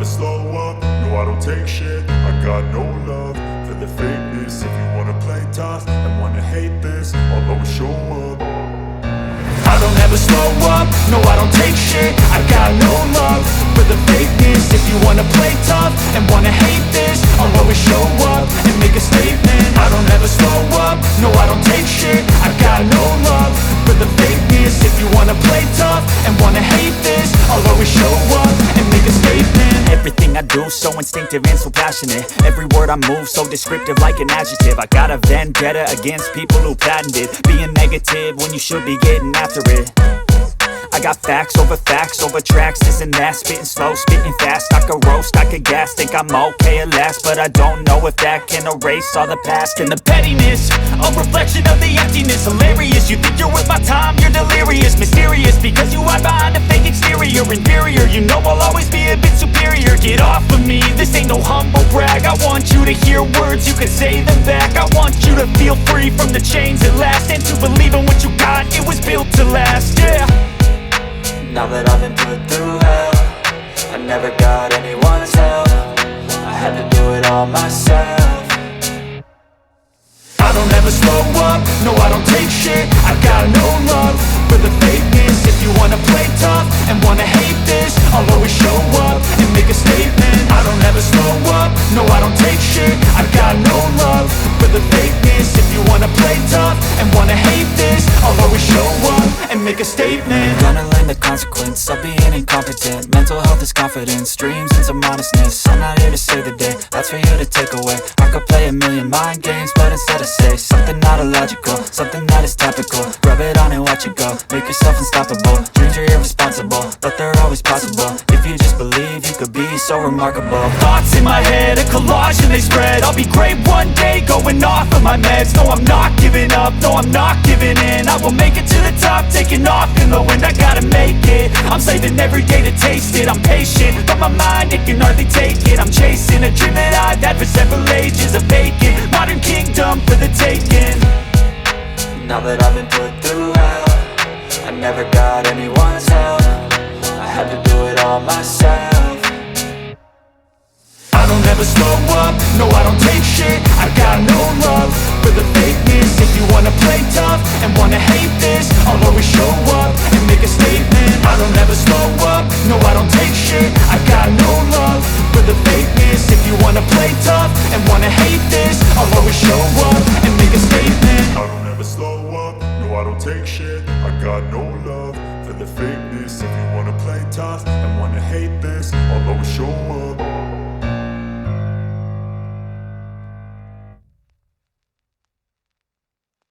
slow up, no I don't take shit. I got no love for the fakeness. If you wanna play tough and wanna hate this, I'll always show up. I don't ever slow up, no I don't take shit. I got no love for the fakeness. If you wanna play tough and wanna hate this, I'll always show up and make a statement. I don't ever slow up, no I don't take shit. I got no love for the fakeness. If you wanna play tough and wanna hate this, I'll always show up and make a statement. Everything I do so instinctive and so passionate. Every word I move so descriptive like an adjective. I got a vendetta against people who patented being negative when you should be getting after it. I got facts over tracks, this and that. Spitting slow, spitting fast, I could roast, I could gas. Think I'm okay at last, but I don't know if that can erase all the past. And the pettiness, a reflection of the emptiness. Hilarious, you think you're worth my time, you're delirious. Mysterious, because you hide behind a fake exterior. Inferior, you know I'll always be a bit superior. Get off of me, this ain't no humble brag. I want you to hear words, you can say them back. I want you to feel free from the chains at last, and to believe in what you got, it was built to last, yeah. Now that I've been put through hell, I never got anyone's help. I had to do it all myself. I don't ever slow up, no I don't take shit. I got no love for the fakeness. If you wanna play tough and wanna hate this, I'll always show up and make a statement. I don't ever slow up, no I don't take shit. I got no love for the fakeness. If you wanna play tough and wanna hate this, I'll always show up and make a statement. Gonna learn the consequence of being incompetent. Mental health is confidence, dreams and some honestness. I'm not here to save the day, that's for you to take away. I could play a million mind games, but instead I say something not illogical, something that is topical. Rub it on and watch it go, make yourself unstoppable. Dreams are irresponsible, but they're always possible. If you just believe, you could be so remarkable. Thoughts in my head, a collage and they spread. I'll be great one day, going off of my meds. No, I'm not giving up, no, I'm not giving in. I will make it to the top, taking off in the wind. I gotta make it, I'm saving every day to taste it. I'm patient, but my mind, it can hardly take it. I'm chasing a dream that I've had for several ages. A vacant, modern kingdom for the taking. Now that I've been put through hell, I never got anyone's help. I had to do it all myself. I don't ever slow up, no I don't take shit. I got no love for the fakeness. If you wanna play tough and wanna hate this, I'll always show up and make a statement. I don't ever slow up, no I don't take shit. I got no love for the fakeness. If you wanna play tough and wanna hate this, I'll always show up and make a statement. I don't ever slow up, no I don't take shit. I got no love for the fakeness. If you wanna play tough and wanna hate this, I'll always show up.